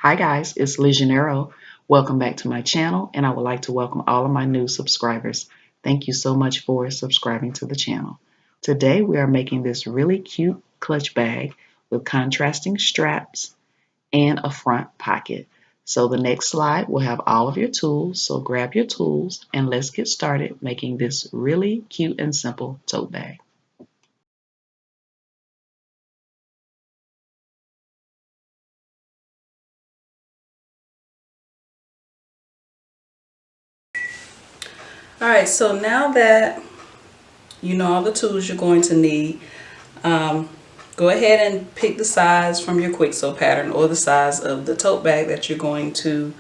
Hi guys, it's Legionero. Welcome back to my channel, and I would like to welcome all of my new subscribers. Thank you so much for subscribing to the channel. Today we are making this really cute clutch bag with contrasting straps and a front pocket. So the next slide will have all of your tools, so grab your tools and let's get started making this really cute and simple tote bag. Alright, so now that you know all the tools you're going to need, go ahead and pick the size from your Kwik sew pattern or the size of the tote bag that you're going to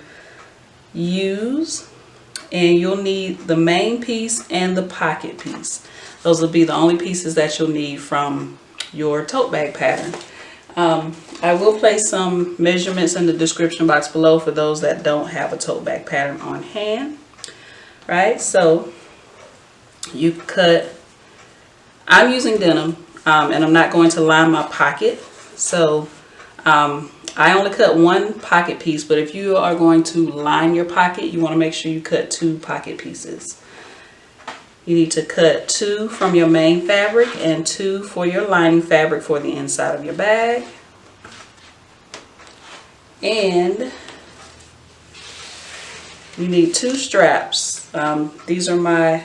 use. And you'll need the main piece and the pocket piece. Those will be the only pieces that you'll need from your tote bag pattern. I will place some measurements in the description box below for those that don't have a tote bag pattern on hand. Right, so you cut, I'm using denim, and I'm not going to line my pocket, so I only cut one pocket piece, but if you are going to line your pocket, you want to make sure you cut two pocket pieces. You need to cut two from your main fabric and two for your lining fabric for the inside of your bag. And you need two straps. These are my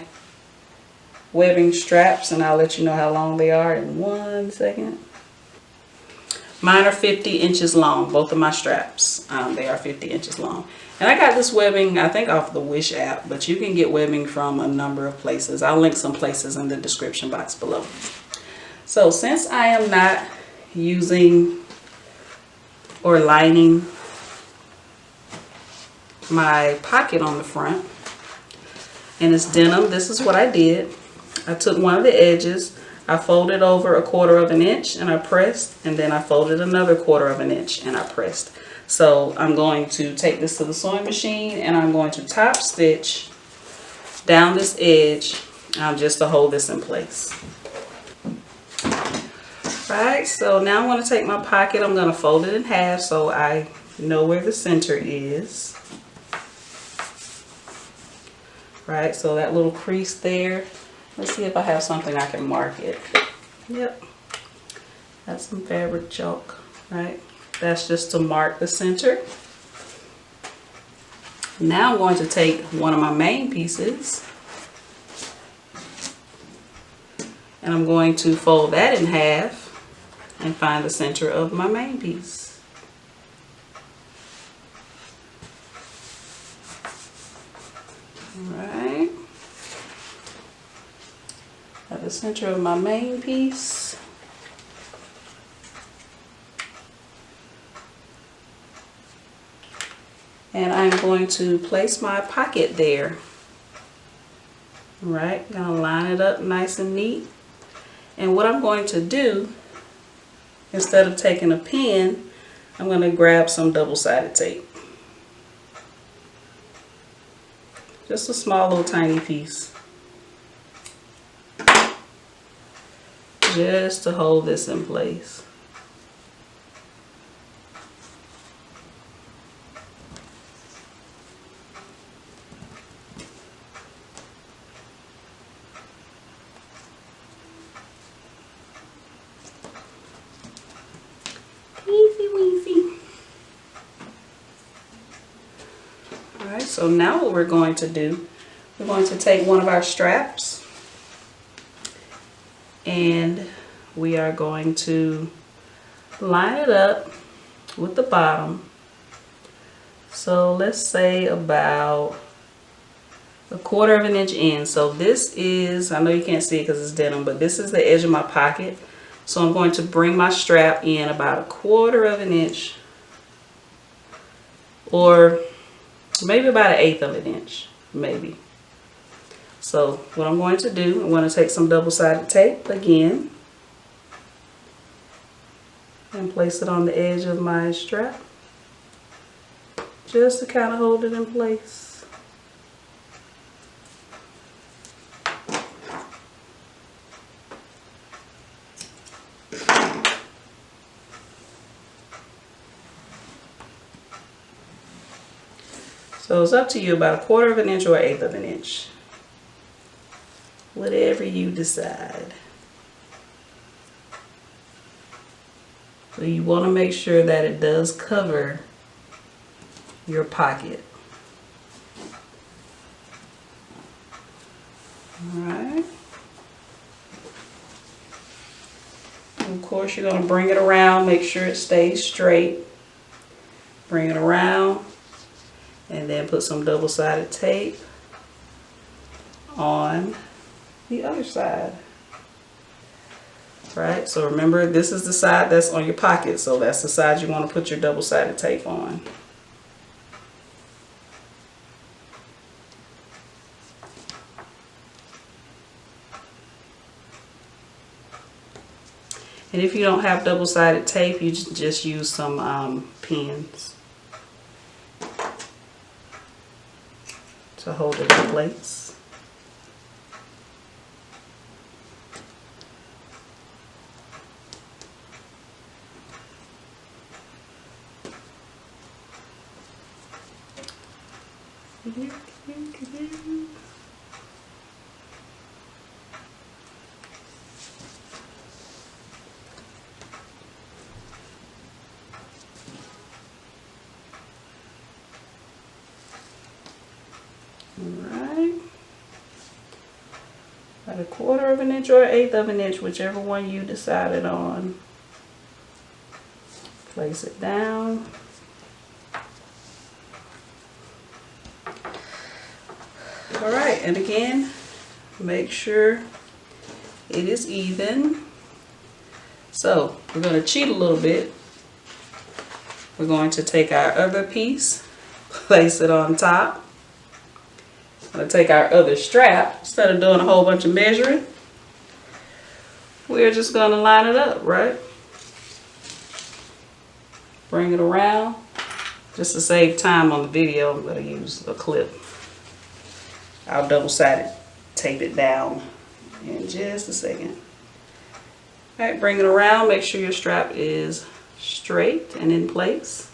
webbing straps, and I'll let you know how long they are in 1 second. Mine are 50 inches long, both of my straps. They are 50 inches long. And I got this webbing, I think, off the Wish app, but you can get webbing from a number of places. I'll link some places in the description box below. So since I am not using or lining my pocket on the front, and it's denim, this is what I did. I took one of the edges, I folded over 1/4 of an inch and I pressed, and then I folded another 1/4 of an inch and I pressed. So I'm going to take this to the sewing machine and I'm going to top stitch down this edge just to hold this in place. Right, so now I'm going to take my pocket, I'm going to fold it in half so I know where the center is. Right, so that little crease there, let's see if I have something I can mark it. Yep, that's some fabric chalk. Right, that's just to mark the center. Now I'm going to take one of my main pieces and I'm going to fold that in half and find the center of my main piece. Right, at the center of my main piece. And I'm going to place my pocket there. Right, gonna line it up nice and neat. And what I'm going to do, instead of taking a pin, I'm going to grab some double-sided tape. Just a small little tiny piece. Just to hold this in place. Easy weasy. Alright, so now what we're going to do, we're going to take one of our straps and we are going to line it up with the bottom. So let's say about 1/4 of an inch in. So this is, I know you can't see it because it's denim, but this is the edge of my pocket. So I'm going to bring my strap in about 1/4 of an inch, or maybe about 1/8 of an inch, maybe. So what I'm going to do, I'm going to take some double-sided tape again and place it on the edge of my strap just to kind of hold it in place. So it's up to you, about 1/4 of an inch or 1/8 of an inch. Whatever you decide. So you want to make sure that it does cover your pocket. Alright. Of course, you're going to bring it around, make sure it stays straight. Bring it around, and then put some double-sided tape on the other side. Right, so remember, this is the side that's on your pocket, so that's the side you want to put your double-sided tape on. And if you don't have double-sided tape, you just use some pins to hold it in place. Alright, about 1/4 of an inch or 1/8 of an inch, whichever one you decided on. Place it down. Alright, and again, make sure it is even. So we're going to cheat a little bit. We're going to take our other piece, place it on top. I'm going to take our other strap. Instead of doing a whole bunch of measuring, we're just going to line it up, right? Bring it around. Just to save time on the video, I'm going to use a clip. I'll double-sided tape it down in just a second. All right, bring it around. Make sure your strap is straight and in place.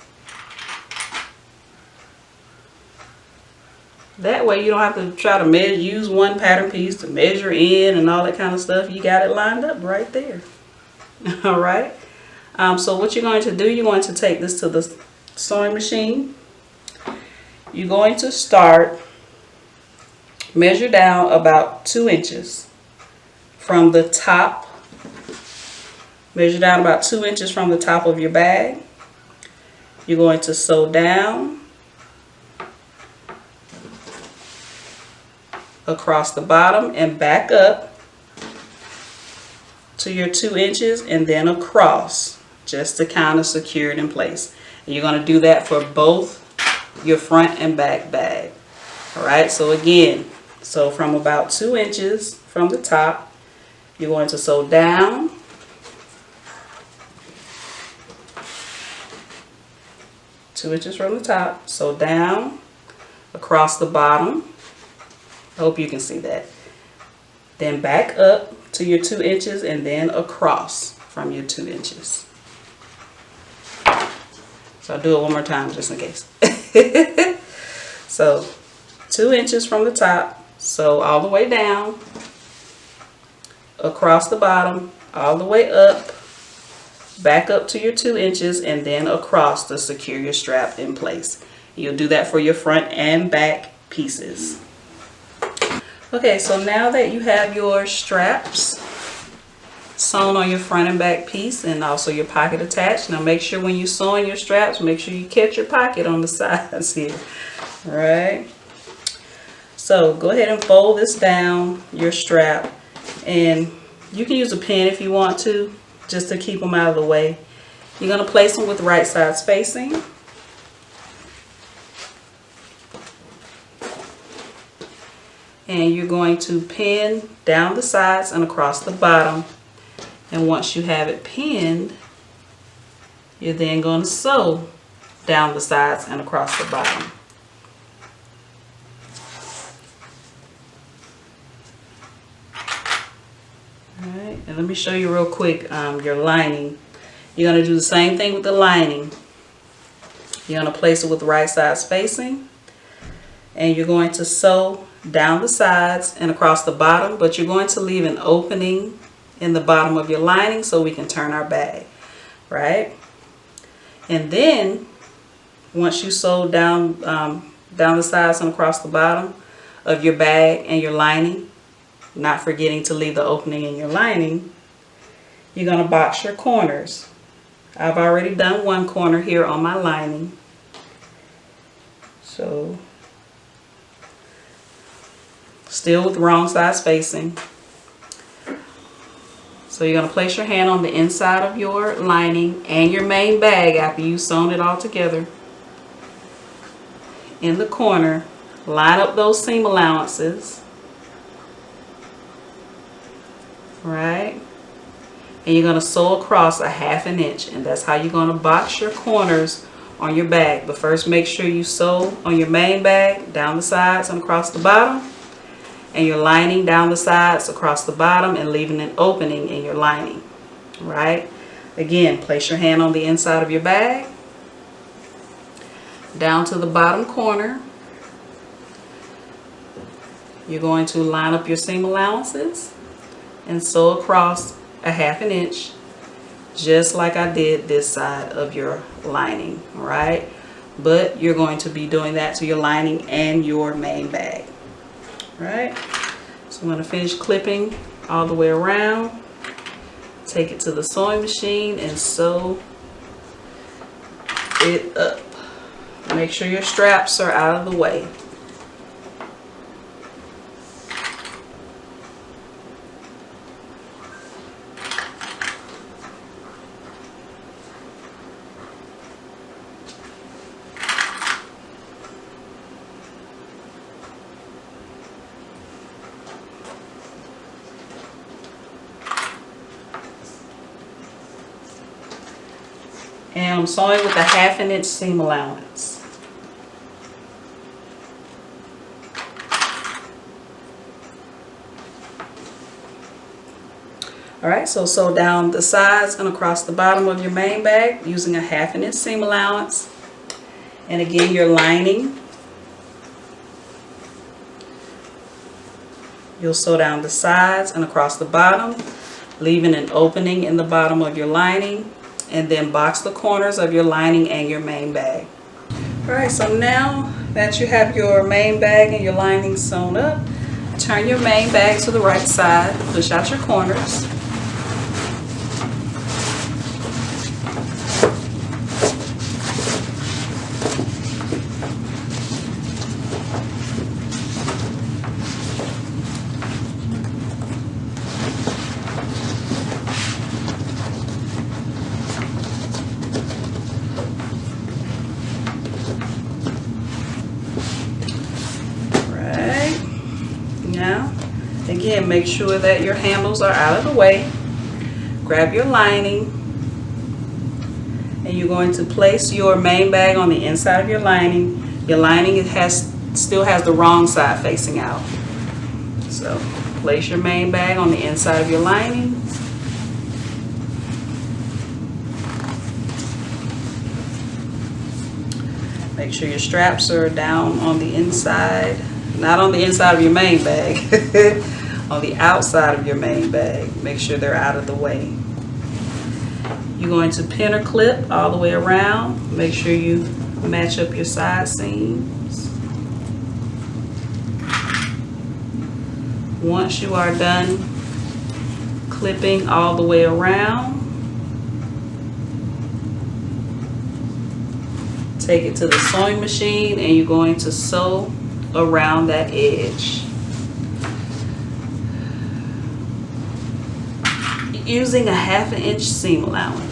That way you don't have to try to use one pattern piece to measure in and all that kind of stuff. You got it lined up right there. All right. So what you're going to do, you're going to take this to the sewing machine. You're going to start, measure down about 2 inches from the top. Measure down about 2 inches from the top of your bag. You're going to sew down across the bottom and back up to your 2 inches and then across, just to kind of secure it in place. And you're going to do that for both your front and back bag. All right, so again, so from about 2 inches from the top, you're going to sew down, two inches from the top, sew down across the bottom. I hope you can see that. Then back up to your 2 inches and then across from your 2 inches. So I'll do it one more time just in case. So 2 inches from the top, sew all the way down, across the bottom, all the way up, back up to your 2 inches and then across to secure your strap in place. You'll do that for your front and back pieces. Okay, so now that you have your straps sewn on your front and back piece and also your pocket attached, now make sure when you're sewing your straps, make sure you catch your pocket on the sides here. All right. So go ahead and fold this down, your strap, and you can use a pin if you want to, just to keep them out of the way. You're going to place them with the right sides facing. And you're going to pin down the sides and across the bottom. And once you have it pinned, you're then going to sew down the sides and across the bottom. Alright, and let me show you real quick your lining. You're going to do the same thing with the lining. You're going to place it with the right sides facing. and you're going to sew down the sides and across the bottom, but you're going to leave an opening in the bottom of your lining so we can turn our bag, right? And then once you sew down down the sides and across the bottom of your bag and your lining, not forgetting to leave the opening in your lining, you're going to box your corners. I've already done one corner here on my lining. So still with the wrong side spacing. So you're going to place your hand on the inside of your lining and your main bag after you've sewn it all together. In the corner, line up those seam allowances. Right? And you're going to sew across a 1/2 inch, and that's how you're going to box your corners on your bag. But first, make sure you sew on your main bag down the sides and across the bottom, and your lining down the sides across the bottom, and leaving an opening in your lining. Right? Again, place your hand on the inside of your bag, down to the bottom corner. You're going to line up your seam allowances and sew across a 1/2 inch, just like I did this side of your lining, right? But you're going to be doing that to your lining and your main bag, right? So I'm going to finish clipping all the way around, take it to the sewing machine and sew it up. Make sure your straps are out of the way. And I'm sewing with a 1/2 inch seam allowance. Alright, so sew down the sides and across the bottom of your main bag using a 1/2 inch seam allowance. And again, your lining, you'll sew down the sides and across the bottom, leaving an opening in the bottom of your lining, and then box the corners of your lining and your main bag. Alright, so now that you have your main bag and your lining sewn up, turn your main bag to the right side, push out your corners. Now, again, make sure that your handles are out of the way. Grab your lining, and you're going to place your main bag on the inside of your lining. Your lining still has the wrong side facing out. So place your main bag on the inside of your lining. Make sure your straps are down on the inside. Not on the inside of your main bag, on the outside of your main bag. Make sure they're out of the way. You're going to pin or clip all the way around. Make sure you match up your side seams. Once you are done clipping all the way around, take it to the sewing machine and you're going to sew around that edge using a 1/2 inch seam allowance.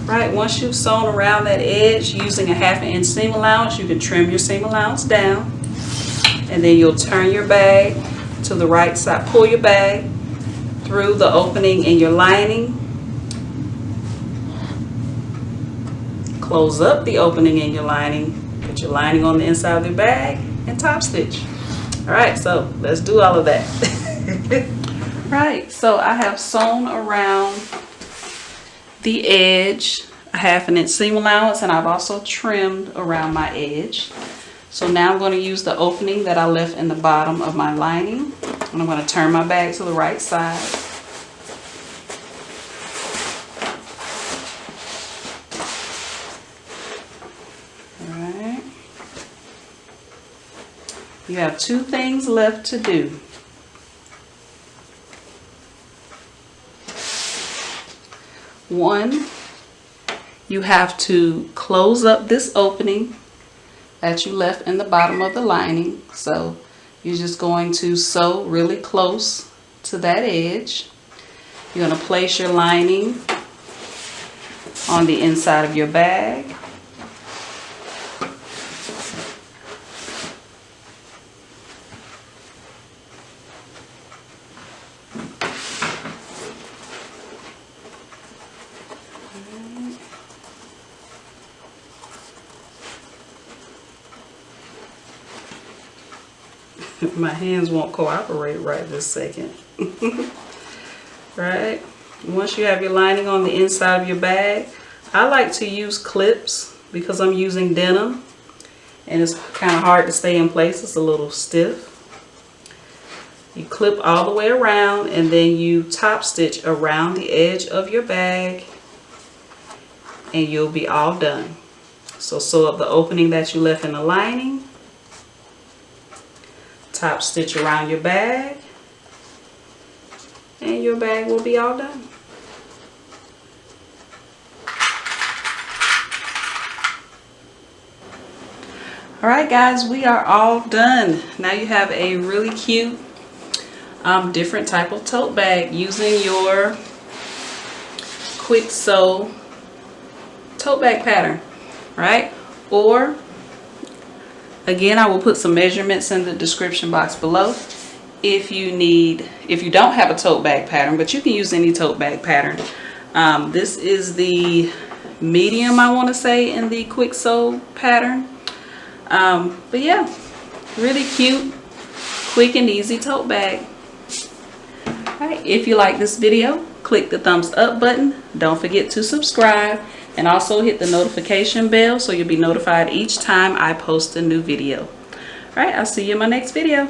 Right, once you've sewn around that edge using a 1/2 inch seam allowance, you can trim your seam allowance down, and then you'll turn your bag to the right side, pull your bag through the opening in your lining, close up the opening in your lining, put your lining on the inside of your bag, and top stitch. All right, so let's do all of that. Right, so I have sewn around the edge a 1/2 inch seam allowance, and I've also trimmed around my edge. So now I'm going to use the opening that I left in the bottom of my lining, and I'm going to turn my bag to the right side. Alright. You have 2 things left to do. One, you have to close up this opening that you left in the bottom of the lining. So you're just going to sew really close to that edge. You're going to place your lining on the inside of your bag. My hands won't cooperate right this second. Right? Once you have your lining on the inside of your bag, I like to use clips because I'm using denim and it's kind of hard to stay in place. It's a little stiff. You clip all the way around and then you top stitch around the edge of your bag and you'll be all done. So sew up the opening that you left in the lining, top stitch around your bag, and your bag will be all done. Alright guys, we are all done. Now you have a really cute different type of tote bag using your Kwik Sew tote bag pattern, right? Or again, I will put some measurements in the description box below. If you don't have a tote bag pattern, but you can use any tote bag pattern. This is the medium, I want to say, in the Kwik Sew pattern. But yeah, really cute, quick and easy tote bag. Alright, if you like this video, click the thumbs up button. Don't forget to subscribe and also hit the notification bell so you'll be notified each time I post a new video. Alright, I'll see you in my next video.